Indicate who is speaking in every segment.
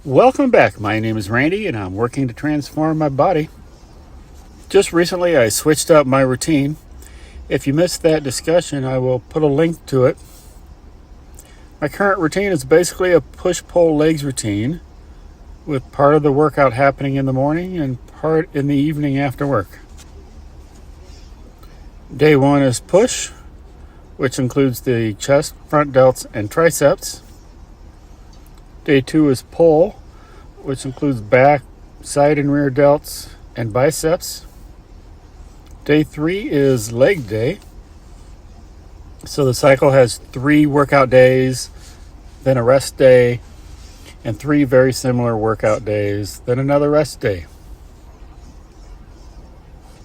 Speaker 1: Welcome back. My name is Randy and I'm working to transform my body. Just recently I switched up my routine. If you missed that discussion, I will put a link to it. My current routine is basically a push-pull legs routine with part of the workout happening in the morning and part in the evening after work. Day 1 is push, which includes the chest, front delts, and triceps. Day 2 is pull, which includes back, side and rear delts, and biceps. Day 3 is leg day. So the cycle has 3 workout days, then a rest day, and 3 very similar workout days, then another rest day.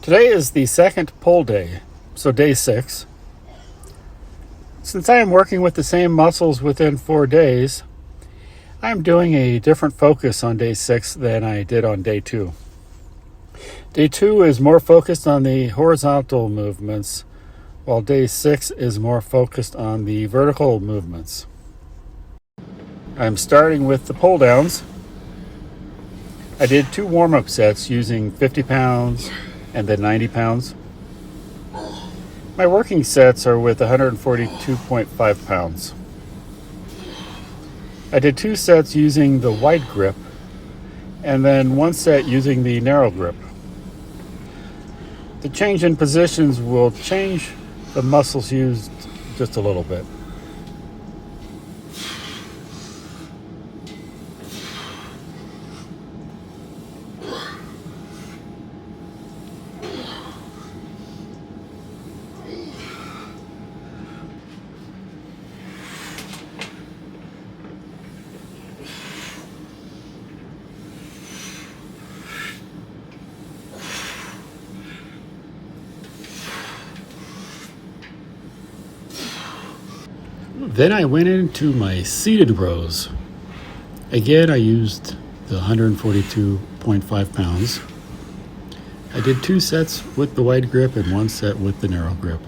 Speaker 1: Today is the second pull day, so day 6. Since I am working with the same muscles within 4 days, I'm doing a different focus on day 6 than I did on day 2. Day 2 is more focused on the horizontal movements, while day 6 is more focused on the vertical movements. I'm starting with the pull downs. I did 2 warm-up sets using 50 pounds and then 90 pounds. My working sets are with 142.5 pounds. I did 2 sets using the wide grip and then 1 set using the narrow grip. The change in positions will change the muscles used just a little bit. Then I went into my seated rows. Again, I used the 142.5 pounds. I did 2 sets with the wide grip and 1 set with the narrow grip.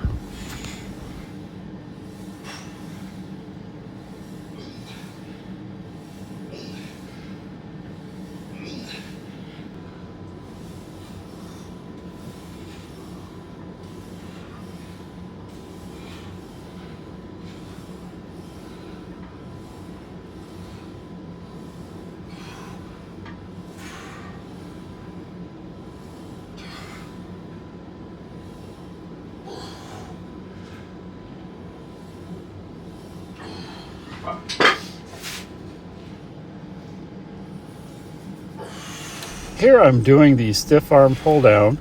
Speaker 1: Here I'm doing the stiff arm pull down,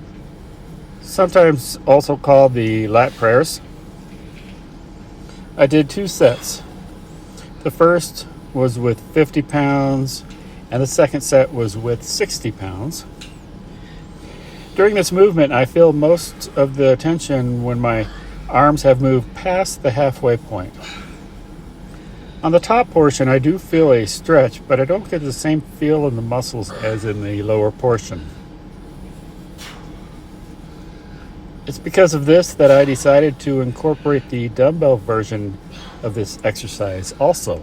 Speaker 1: sometimes also called the lat prayers. I did 2 sets. The first was with 50 pounds and the second set was with 60 pounds. During this movement, I feel most of the tension when my arms have moved past the halfway point. On the top portion, I do feel a stretch, but I don't get the same feel in the muscles as in the lower portion. It's because of this that I decided to incorporate the dumbbell version of this exercise also.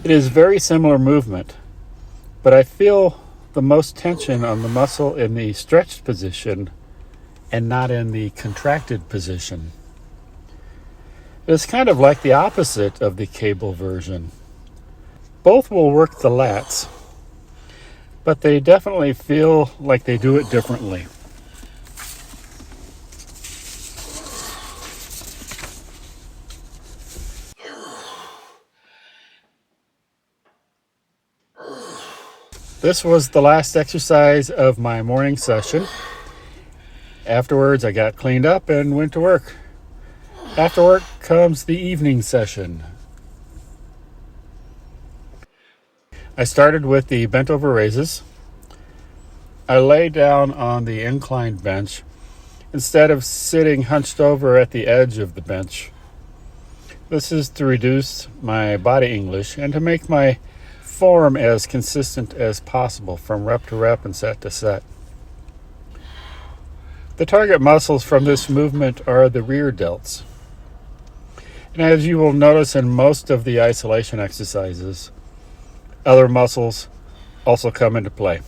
Speaker 1: It is very similar movement, but I feel the most tension on the muscle in the stretched position and not in the contracted position. It's kind of like the opposite of the cable version. Both will work the lats, but they definitely feel like they do it differently. This was the last exercise of my morning session. Afterwards, I got cleaned up and went to work. After work comes the evening session. I started with the bent over raises. I lay down on the inclined bench instead of sitting hunched over at the edge of the bench. This is to reduce my body English and to make my form as consistent as possible from rep to rep and set to set. The target muscles from this movement are the rear delts. And as you will notice in most of the isolation exercises, other muscles also come into play.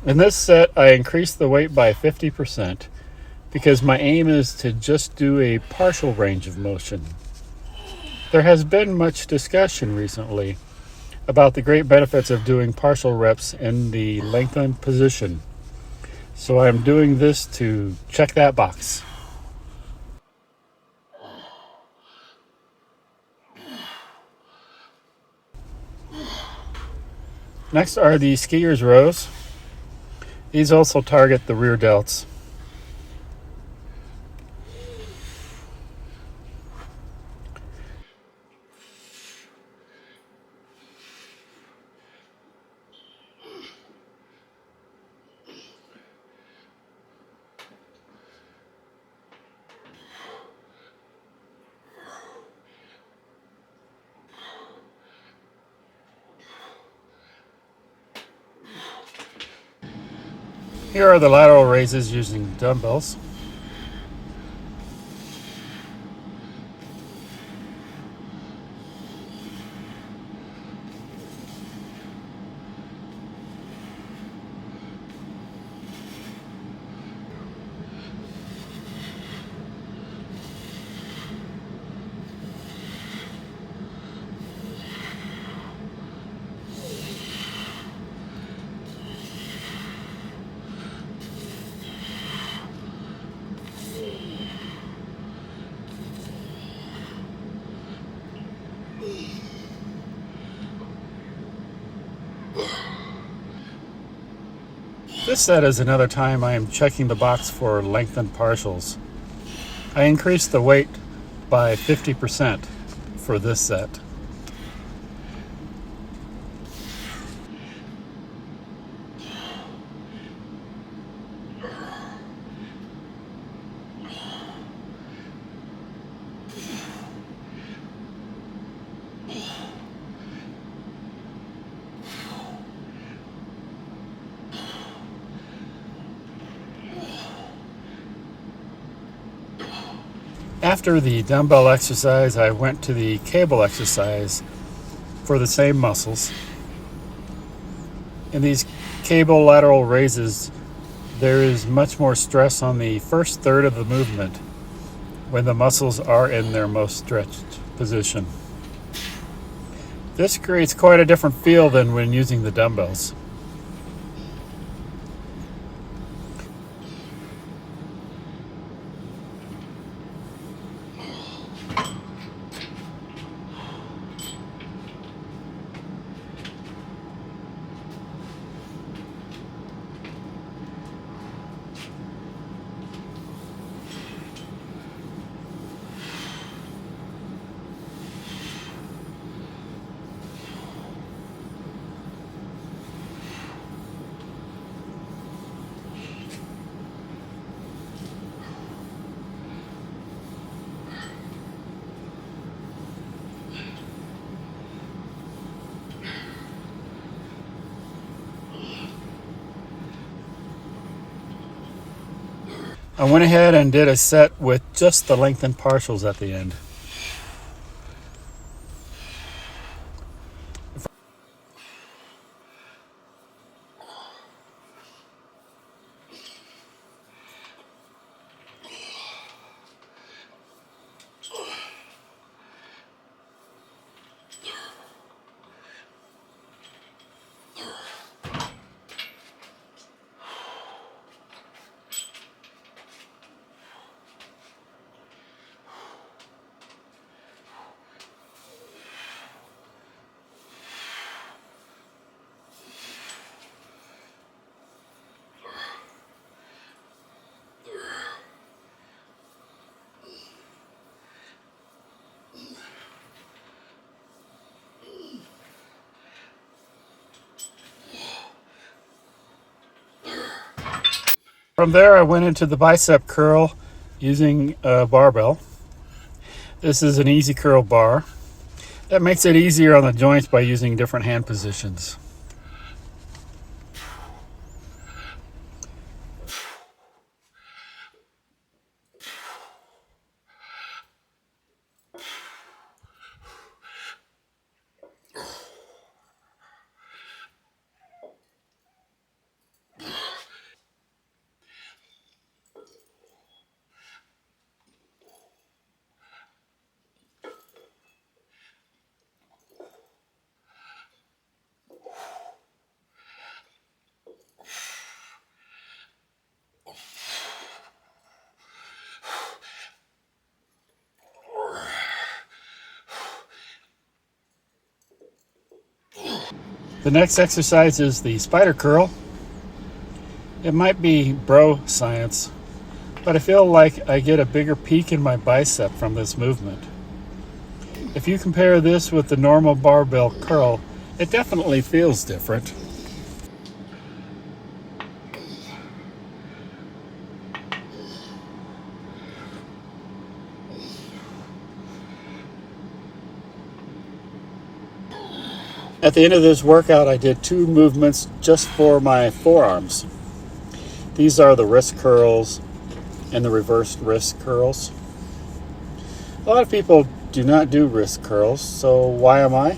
Speaker 1: In this set, I increased the weight by 50% because my aim is to just do a partial range of motion. There has been much discussion recently about the great benefits of doing partial reps in the lengthened position. So I'm doing this to check that box. Next are the skier's rows. These also target the rear delts. Here are the lateral raises using dumbbells. This set is another time I am checking the box for lengthened partials. I increased the weight by 50% for this set. After the dumbbell exercise, I went to the cable exercise for the same muscles. In these cable lateral raises, there is much more stress on the first third of the movement when the muscles are in their most stretched position. This creates quite a different feel than when using the dumbbells. I went ahead and did a set with just the lengthened partials at the end. From there, I went into the bicep curl using a barbell. This is an easy curl bar. That makes it easier on the joints by using different hand positions. The next exercise is the spider curl. It might be bro science, but I feel like I get a bigger peak in my bicep from this movement. If you compare this with the normal barbell curl, it definitely feels different. At the end of this workout, I did 2 movements just for my forearms. These are the wrist curls and the reversed wrist curls. A lot of people do not do wrist curls, so why am I?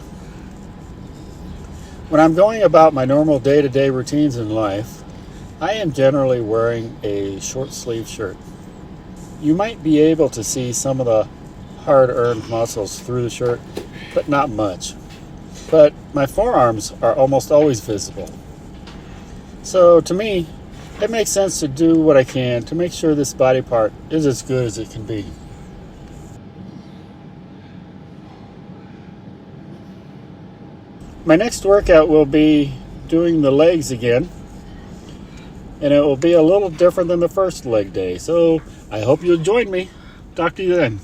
Speaker 1: When I'm going about my normal day-to-day routines in life, I am generally wearing a short sleeve shirt. You might be able to see some of the hard-earned muscles through the shirt, but not much. But my forearms are almost always visible. So to me, it makes sense to do what I can to make sure this body part is as good as it can be. My next workout will be doing the legs again, and it will be a little different than the first leg day. So I hope you'll join me. Talk to you then.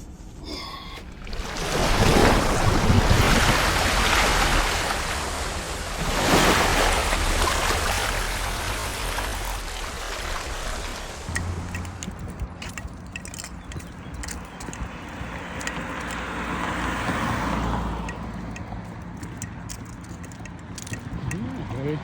Speaker 1: Ready?